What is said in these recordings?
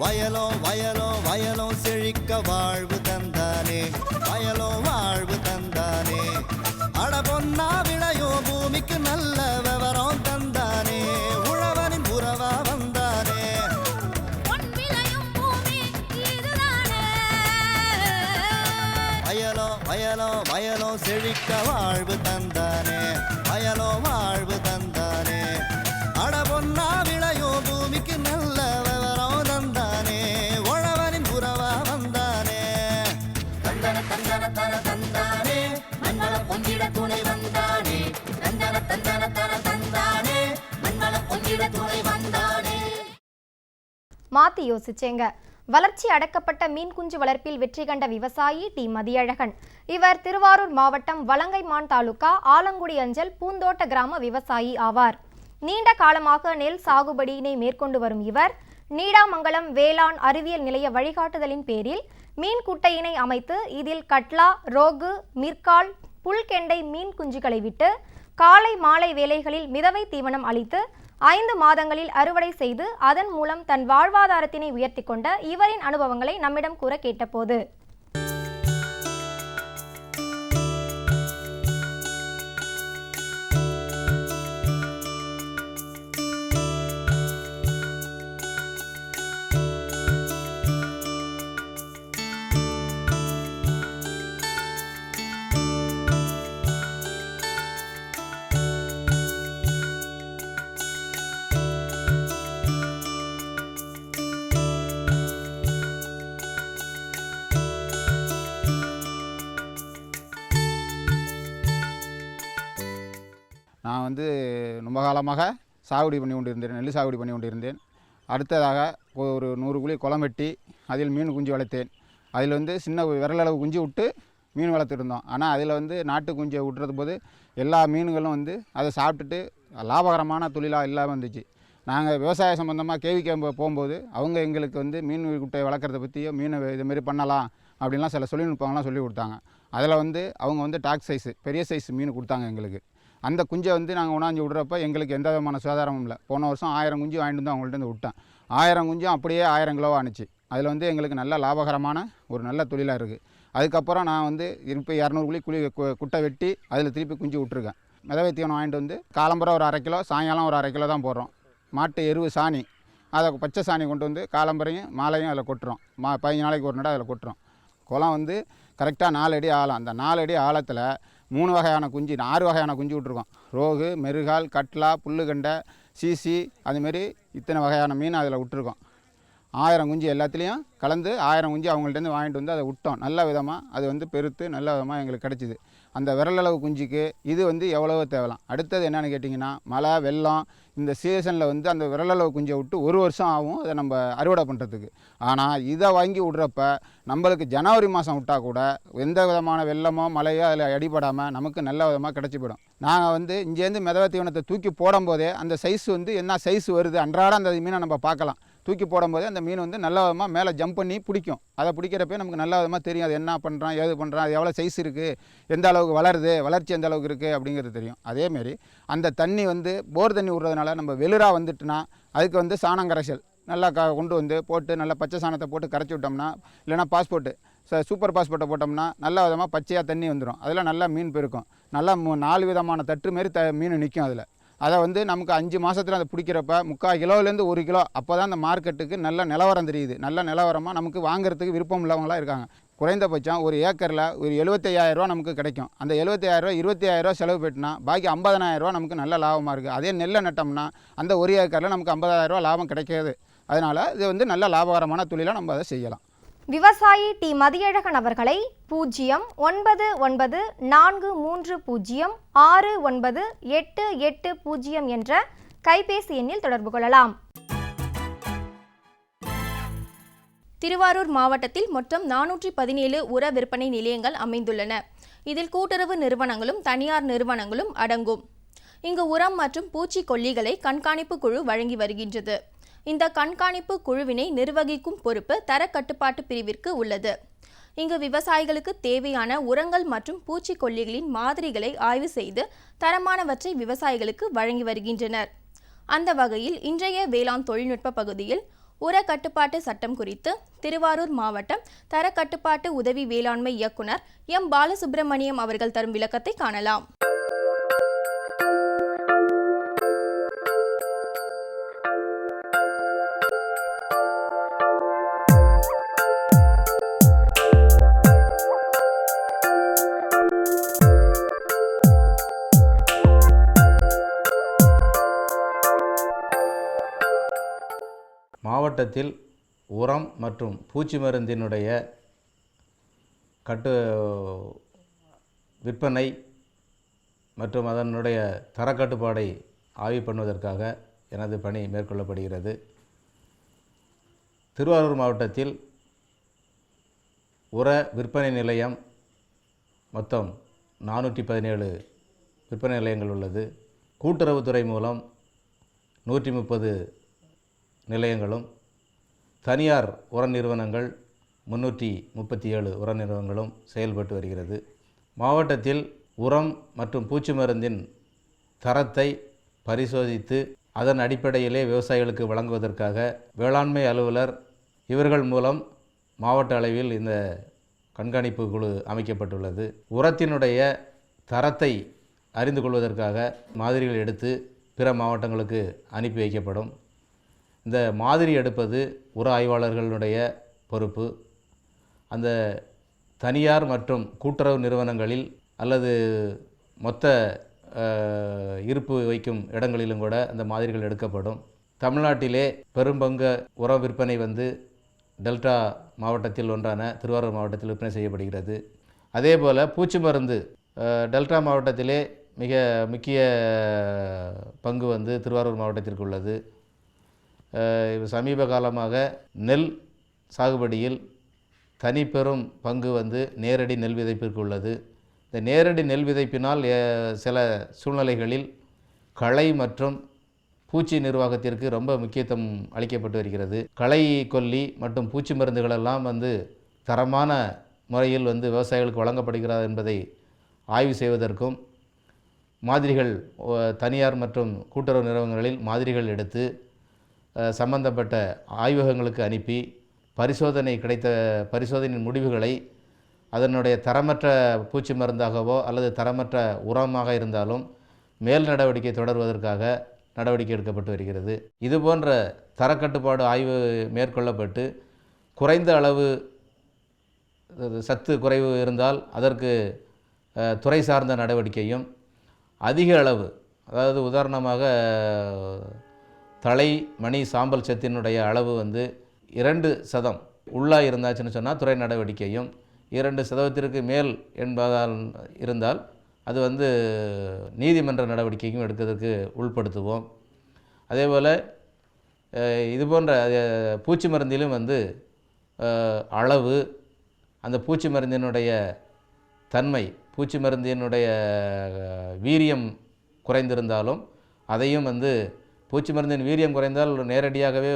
வயலோ வயலோ வயலோ செழிக்க வாழ்வு தந்தானே, வயலோ வாழ்வு தந்தானே. அட பொன்னா விளையோ பூமிக்கு நல்ல விவரம் தந்தானே, உழவனின் உறவா வந்தானே. வயலோ வயலோ வயலோ செழிக்க வாழ்வு தந்தானே, வயலோ வாழ்வு தந்தானே. அட பொன்னா விளையோ பூமிக்கு நல்ல விவரம் தந்தானே, உழவனின் உறவா வந்தானே. தந்தன தந்தன தன தந்தானே, மண்வள பொங்கிட துணை வந்தானே. தந்தன தந்தன தன தந்தானே, மண்வள பொங்கிட துணை வந்தானே. மாத்தி யோசிச்சேங்க. வளர்ச்சி அடக்கப்பட்ட மீன் குஞ்சு வளர்ப்பில் வெற்றி கண்ட விவசாயி டி மதியழகன். இவர் திருவாரூர் மாவட்டம் வலங்கைமான் தாலுகா ஆலங்குடி அஞ்சல் பூந்தோட்ட கிராம விவசாயி ஆவார். நீண்ட காலமாக நெல் சாகுபடியினை மேற்கொண்டு வரும் இவர் நீடாமங்கலம் வேளாண் அறிவியல் நிலைய வழிகாட்டுதலின் பேரில் மீன் குட்டையினை அமைத்து இதில் கட்லா, ரோகு, மிர்கால், புல்கெண்டை மீன் குஞ்சுகளை விட்டு காலை மாலை வேளைகளில் மிதவை தீவனம் அளித்து 5 மாதங்களில் அறுவடை செய்து அதன் மூலம் தன் வாழ்வாதாரத்தினை உயர்த்தி கொண்ட இவரின் அனுபவங்களை நம்மிடம் கூற கேட்டபோது, நான் வந்து ரொம்ப காலமாக சாகுபடி பண்ணி கொண்டிருந்தேன், நெல் சாகுபடி பண்ணி கொண்டிருந்தேன். அடுத்ததாக ஒரு 100 குழி குளம் வெட்டி அதில் மீன் குஞ்சு வளர்த்தேன். அதில் வந்து சின்ன விரலளவு குஞ்சு விட்டு மீன் வளர்த்துருந்தோம். ஆனால் அதில் வந்து நாட்டு குஞ்சை விட்டுறது போது எல்லா மீன்களும் வந்து அதை சாப்பிட்டுட்டு லாபகரமான தொழிலாக இல்லாமல் இருந்துச்சு. நாங்கள் விவசாய சம்மந்தமாக கேவிக்க போகும்போது அவங்க எங்களுக்கு வந்து மீன் குட்டை வளர்க்குறத பற்றியோ மீன் இதுமாரி பண்ணலாம் அப்படின்லாம் சில தொழில்நுட்பங்கள்லாம் சொல்லி கொடுத்தாங்க. அதில் வந்து அவங்க வந்து டாக் சைஸு பெரிய சைஸ் மீன் கொடுத்தாங்க எங்களுக்கு. அந்த குஞ்சை வந்து நாங்கள் உணாஞ்சி விட்றப்ப எங்களுக்கு எந்த விதமான சுகாதாரமும் இல்லை. போன வருஷம் 1000 குஞ்சு வாங்கிட்டு வந்து அவங்கள்ட்ட விட்டேன். 1000 குஞ்சும் அப்படியே 1000 கிலோவாக ஆணுச்சு. அதில் வந்து எங்களுக்கு நல்ல லாபகரமான ஒரு நல்ல தொழிலாக இருக்குது. அதுக்கப்புறம் நான் வந்து இப்போ 200 குழி குட்டை வெட்டி அதில் திருப்பி குஞ்சு விட்ருக்கேன். மிதவை தீவனம் வாங்கிட்டு வந்து காலம்புற ஒரு 1/2 கிலோ, சாயங்காலம் ஒரு 1/2 கிலோ தான் போடுறோம். மாட்டு எருவு சாணி, அதை பச்சை சாணி கொண்டு வந்து காலம்பரையும் மாலையும் அதில் கொட்டுறோம். 15 நாளைக்கு ஒரு நட அதில் கொட்டுறோம். குளம் வந்து கரெக்டாக 4 அடி ஆழம். அந்த 4 அடி ஆழத்தில் 3 வகையான குஞ்சு, 6 வகையான குஞ்சு விட்ருக்கோம். ரோகு, மெருகால், கட்லா, புல்லுகண்டை, சீசி, அதுமாரி இத்தனை வகையான மீன் அதில் விட்டுருக்கோம். 1000 குஞ்சு எல்லாத்துலேயும் கலந்து 1000 குஞ்சு அவங்கள்ட்டேருந்து வாங்கிட்டு வந்து அதை விட்டோம். நல்ல விதமாக அது வந்து பெருத்து நல்ல விதமாக எங்களுக்கு கிடச்சிது. அந்த விரலளவு குஞ்சுக்கு இது வந்து எவ்வளவோ தேவலாம். அடுத்தது என்னென்னு கேட்டிங்கன்னா, மழை வெள்ளம் இந்த சீசனில் வந்து அந்த விரலளவு குஞ்சை விட்டு 1 வருஷம் ஆகும் அதை நம்ம அறுவடை பண்ணுறதுக்கு. ஆனால் இதை வாங்கி விட்றப்ப நம்மளுக்கு ஜனவரி மாதம் விட்டால் கூட எந்த விதமான வெள்ளமோ மழையோ அதில் அடிபடாமல் நமக்கு நல்ல விதமாக கிடச்சி போயிடும். நாங்கள் வந்து இங்கேருந்து மிதவை தீவனத்தை தூக்கி போடும்போதே அந்த சைஸ் வந்து என்ன சைஸ் வருது அன்றாடம் அந்த மீனை நம்ம பார்க்கலாம். தூக்கி போடும்போதே அந்த மீன் வந்து நல்ல விதமாக மேலே ஜம்ப் பண்ணி பிடிக்கும். அதை பிடிக்கிறப்ப நமக்கு நல்ல விதமாக தெரியும் அது என்ன பண்ணுறான், ஏது பண்ணுறான், அது எவ்வளோ சைஸ் இருக்குது, எந்த அளவுக்கு வளருது, வளர்ச்சி எந்த அளவுக்கு இருக்குது அப்படிங்கிறது தெரியும். அதேமாரி அந்த தண்ணி வந்து போர் தண்ணி விட்றதுனால நம்ம வெளிரா வந்துட்டுனா அதுக்கு வந்து சாணம் கரைசல் நல்லா கொண்டு வந்து போட்டு நல்லா பச்சை சாணத்தை போட்டு கரைச்சி விட்டோம்னா, இல்லைனா பாஸ்போர்ட்டு சூப்பர் பாஸ்போர்ட்டை போட்டோம்னா நல்ல விதமாக பச்சையாக தண்ணி வந்துடும். அதில் நல்லா மீன் பெருக்கும். நல்லா 4 விதமான தட்டு மாரி மீன் நிற்கும். அதை வந்து நமக்கு 5 மாதத்தில் அதை பிடிக்கிறப்ப 3/4 கிலோலேருந்து 1 கிலோ அப்போ தான் அந்த மார்க்கெட்டுக்கு நல்ல நிலவரம் தெரியுது. நல்ல நிலவரமாக நமக்கு வாங்குறதுக்கு விருப்பம் உள்ளவங்களாம் இருக்காங்க. குறைந்தபட்சம் ஒரு ஏக்கரில் ஒரு 75,000 ரூபா நமக்கு கிடைக்கும். அந்த 75,000 ரூபா 25,000 ரூபா செலவு போயிட்டுனா பாக்கி 50,000 ரூபா நமக்கு நல்ல லாபமாக இருக்குது. அதே நெல்லை நட்டோம்னா அந்த ஒரு ஏக்கரில் நமக்கு 50,000 ரூபா லாபம் கிடைக்காது. அதனால் இது வந்து நல்ல லாபகரமான தொழிலாக நம்ம அதை செய்யலாம். விவசாயி டி மதியழகன் அவர்களை 09940698880 என்ற கைபேசி எண்ணில் தொடர்பு கொள்ளலாம். திருவாரூர் மாவட்டத்தில் மொத்தம் 417 உர விற்பனை நிலையங்கள் அமைந்துள்ளன. இதில் கூட்டுறவு நிறுவனங்களும் தனியார் நிறுவனங்களும் அடங்கும். இங்கு உரம் மற்றும் பூச்சிக்கொல்லிகளை கண்காணிப்பு குழு வழங்கி வருகின்றது. இந்த கண்காணிப்பு குழுவினை நிர்வகிக்கும் பொறுப்பு தரக்கட்டுப்பாட்டு பிரிவிற்கு உள்ளது. இங்கு விவசாயிகளுக்கு தேவையான உரங்கள் மற்றும் பூச்சிக்கொல்லிகளின் மாதிரிகளை ஆய்வு செய்து தரமானவற்றை விவசாயிகளுக்கு வழங்கி வருகின்றனர். அந்த வகையில் இன்றைய வேளாண் தொழில்நுட்ப பகுதியில் உர கட்டுப்பாட்டு சட்டம் குறித்து திருவாரூர் மாவட்டம் தர கட்டுப்பாட்டு உதவி வேளாண்மை இயக்குனர் எம் பாலசுப்ரமணியம் அவர்கள் தரும் விளக்கத்தை காணலாம். மாவட்டத்தில் உரம் மற்றும் பூச்சி மருந்தினுடைய விற்பனை மற்றும் அதனுடைய தரக்கட்டுப்பாடை ஆய்வு பண்ணுவதற்காக எனது பணி மேற்கொள்ளப்படுகிறது. திருவாரூர் மாவட்டத்தில் உர விற்பனை நிலையம் மொத்தம் 417 விற்பனை நிலையங்கள் உள்ளது. கூட்டுறவுத்துறை மூலம் 130 நிலையங்களும், தனியார் உர நிறுவனங்கள் 337 உர நிறுவனங்களும் செயல்பட்டு வருகிறது. மாவட்டத்தில் உரம் மற்றும் பூச்சி மருந்தின் தரத்தை பரிசோதித்து அதன் அடிப்படையிலே விவசாயிகளுக்கு வழங்குவதற்காக வேளாண்மை அலுவலர் இவர்கள் மூலம் மாவட்ட அளவில் இந்த கண்காணிப்பு குழு அமைக்கப்பட்டுள்ளது. உரத்தினுடைய தரத்தை அறிந்து கொள்வதற்காக மாதிரிகள் எடுத்து பிற மாவட்டங்களுக்கு அனுப்பி வைக்கப்படும். இந்த மாதிரி எடுப்பது உர ஆய்வாளர்களுடைய பொறுப்பு. அந்த தனியார் மற்றும் கூட்டுறவு நிறுவனங்களில் அல்லது மொத்த இருப்பு வைக்கும் இடங்களிலும் கூட அந்த மாதிரிகள் எடுக்கப்படும். தமிழ்நாட்டிலே பெரும்பங்கு உர விற்பனை டெல்டா மாவட்டத்தில் ஒன்றான திருவாரூர் மாவட்டத்தில் விற்பனை செய்யப்படுகிறது. அதேபோல் பூச்சி மருந்து டெல்டா மாவட்டத்திலே மிக முக்கிய பங்கு திருவாரூர் மாவட்டத்திற்கு உள்ளது. சமீப காலமாக நெல் சாகுபடியில் தனிப்பெரும் பங்கு நேரடி நெல் விதைப்பிற்கு உள்ளது. இந்த நேரடி நெல் விதைப்பினால் சில சூழ்நிலைகளில் களை மற்றும் பூச்சி நிர்வாகத்திற்கு ரொம்ப முக்கியத்துவம் அளிக்கப்பட்டு வருகிறது. களை கொல்லி மற்றும் பூச்சி மருந்துகளெல்லாம் தரமான முறையில் விவசாயிகளுக்கு வழங்கப்படுகிறது என்பதை ஆய்வு செய்வதற்கும், மாதிரிகள் தனியார் மற்றும் கூட்டுறவு நிறுவனங்களில் மாதிரிகள் எடுத்து சம்பந்தப்பட்ட ஆய்வகங்களுக்கு அனுப்பி கிடைத்த பரிசோதனையின் முடிவுகளை அதனுடைய தரமற்ற பூச்சி மருந்தாகவோ அல்லது தரமற்ற உரமாக இருந்தாலும் மேல் நடவடிக்கை தொடர்வதற்காக நடவடிக்கை எடுக்கப்பட்டு வருகிறது. இதுபோன்ற தரக்கட்டுப்பாடு ஆய்வு மேற்கொள்ளப்பட்டு குறைந்த அளவு சத்து குறைவு இருந்தால் அதற்கு துறை சார்ந்த நடவடிக்கையும், அதிக அளவு அதாவது உதாரணமாக தழை மணி சாம்பல் சத்தினுடைய அளவு 2% உள்ளாக இருந்தாச்சுன்னு சொன்னால் துறை நடவடிக்கையும், 2% மேல் என்பதால் இருந்தால் அது நீதிமன்ற நடவடிக்கையும் எடுக்கிறதுக்கு உட்படுத்துவோம். அதேபோல் இதுபோன்ற பூச்சி மருந்திலும் அளவு, அந்த பூச்சி மருந்தினுடைய தன்மை, பூச்சி மருந்தினுடைய வீரியம் குறைந்திருந்தாலும் அதையும் பூச்சி மருந்தின் வீரியம் குறைந்தால் நேரடியாகவே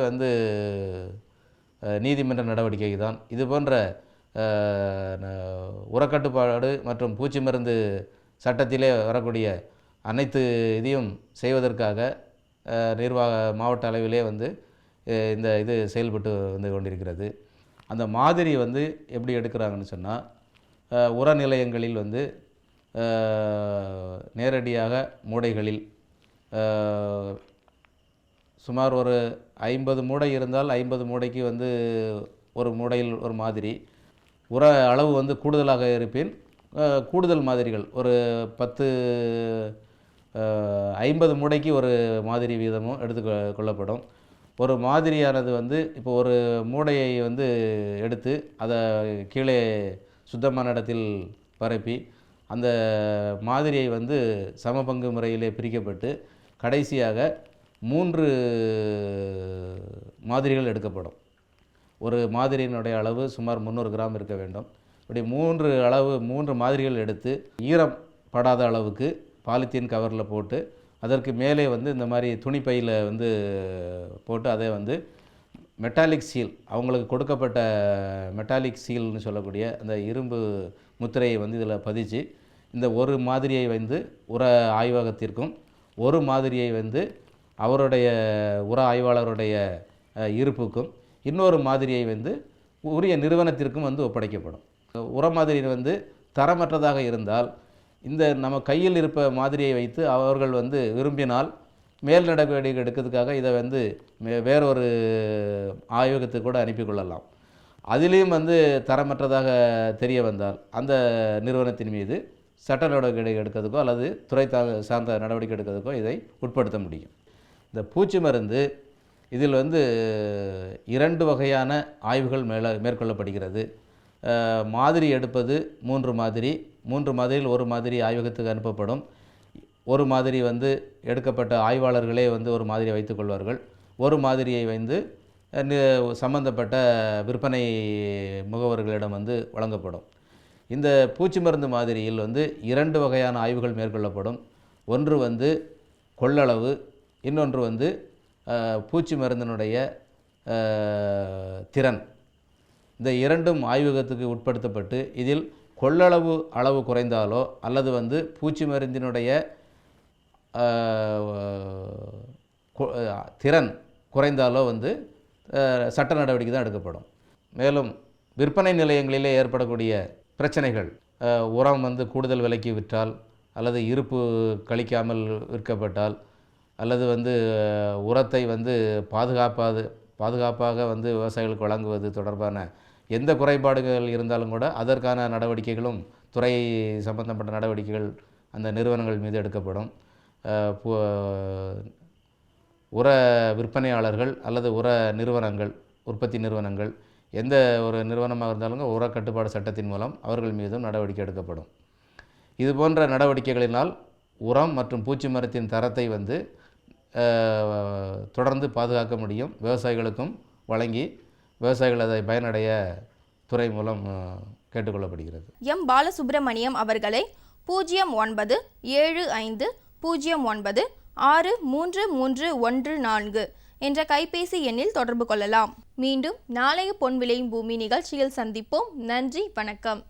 நீதிமன்ற நடவடிக்கை தான். இதுபோன்ற உரக்கட்டுப்பாடு மற்றும் பூச்சி மருந்து சட்டத்திலே வரக்கூடிய அனைத்து இதையும் செய்வதற்காக மாவட்ட அளவிலே இந்த இது செயல்பட்டு கொண்டிருக்கிறது. அந்த மாதிரி எப்படி எடுக்கிறாங்கன்னு சொன்னால், உர நிலையங்களில் நேரடியாக மூடைகளில் சுமார் ஒரு 50 மூடை இருந்தால் 50 மூடைக்கு ஒரு மூடையில் ஒரு மாதிரி, உர அளவு கூடுதலாக இருப்பின் கூடுதல் மாதிரிகள் ஒரு 50 மூடைக்கு ஒரு மாதிரி வீதமும் எடுத்து கொள்ளப்படும். ஒரு மாதிரியானது இப்போ ஒரு மூடையை எடுத்து அதை கீழே சுத்தமான இடத்தில் பரப்பி அந்த மாதிரியை சமபங்கு முறையிலே பிரிக்கப்பட்டு கடைசியாக 3 மாதிரிகள் எடுக்கப்படும். ஒரு மாதிரியினுடைய அளவு சுமார் 300 கிராம் இருக்க வேண்டும். இப்படி 3 மாதிரிகள் எடுத்து ஈரம் படாத அளவுக்கு பாலித்தீன் கவரில் போட்டு அதற்கு மேலே இந்த மாதிரி துணிப்பையில் போட்டு அதை மெட்டாலிக் சீல், அவங்களுக்கு கொடுக்கப்பட்ட மெட்டாலிக் சீல்னு சொல்லக்கூடிய அந்த இரும்பு முத்திரையை இதில் பதிச்சு இந்த ஒரு மாதிரியை உர ஆய்வகத்திற்கும் ஒரு மாதிரியை அவருடைய உர ஆய்வாளருடைய இருப்புக்கும் இன்னொரு மாதிரியை வந்து உரிய நிறுவனத்திற்கும் வந்து ஒப்படைக்கப்படும். உர மாதிரி வந்து தரமற்றதாக இருந்தால் இந்த நம்ம கையில் இருப்ப மாதிரியை வைத்து அவர்கள் வந்து விரும்பினால் மேல் நடவடிக்கை எடுக்கிறதுக்காக இதை வந்து வேறொரு ஆய்வகத்துக்கு கூட அனுப்பி கொள்ளலாம். அதிலையும் வந்து தரமற்றதாக தெரிய வந்தால் அந்த நிறுவனத்தின் மீது சட்ட நடவடிக்கை எடுக்கிறதுக்கோ அல்லது துறை சார்ந்த நடவடிக்கை எடுக்கிறதுக்கோ இதை உட்படுத்த முடியும். இந்த பூச்சி மருந்து இதில் வந்து 2 வகையான ஆய்வுகள் மேற்கொள்ளப்படுகிறது. மாதிரி எடுப்பது 3 மாதிரியில் ஒரு மாதிரி ஆய்வகத்துக்கு அனுப்பப்படும். ஒரு மாதிரி வந்து எடுக்கப்பட்ட ஆய்வாளர்களே வந்து ஒரு மாதிரியை வைத்துக்கொள்வார்கள். ஒரு மாதிரியை வந்து சம்பந்தப்பட்ட விற்பனை முகவர்களிடம் வந்து வழங்கப்படும். இந்த பூச்சி மருந்து மாதிரியில் வந்து 2 வகையான ஆய்வுகள் மேற்கொள்ளப்படும். ஒன்று வந்து கொள்ளளவு, இன்னொன்று வந்து பூச்சி மருந்தினுடைய திறன். இந்த 2ம் ஆய்வகத்துக்கு உட்படுத்தப்பட்டு இதில் அளவு குறைந்தாலோ அல்லது வந்து பூச்சி மருந்தினுடைய திறன் குறைந்தாலோ வந்து சட்ட நடவடிக்கை தான் எடுக்கப்படும். மேலும் விற்பனை நிலையங்களிலே ஏற்படக்கூடிய பிரச்சனைகள், உரம் வந்து கூடுதல் விலைக்கு விற்றால் அல்லது இருப்பு கழிக்காமல் விற்கப்பட்டால் அல்லது வந்து உரத்தை வந்து பாதுகாப்பாக வந்து விவசாயிகளுக்கு வழங்குவது தொடர்பான எந்த குறைபாடுகள் இருந்தாலும் கூட அதற்கான நடவடிக்கைகளும் துறை சம்பந்தப்பட்ட நடவடிக்கைகள் அந்த நிறுவனங்கள் மீது எடுக்கப்படும். உர விற்பனையாளர்கள் அல்லது உர நிறுவனங்கள், உற்பத்தி நிறுவனங்கள், எந்த ஒரு நிறுவனமாக இருந்தாலும் உர கட்டுப்பாடு சட்டத்தின் மூலம் அவர்கள் மீதும் நடவடிக்கை எடுக்கப்படும். இது போன்ற நடவடிக்கைகளினால் உரம் மற்றும் பூச்சி மருந்தின் தரத்தை வந்து தொடர்ந்து பாதுகாக்க முடியும். விவசாயிகளுக்கும் வழங்கி விவசாயிகள் அதை பயனடைய துறை மூலம் கேட்டுக்கொள்ளப்படுகிறது. எம் பாலசுப்ரமணியம் அவர்களை 0905096314 என்ற கைபேசி எண்ணில் தொடர்பு கொள்ளலாம். மீண்டும் நாளைய பொன் விளையும் பூமி நிகழ்ச்சியில் சந்திப்போம். நன்றி, வணக்கம்.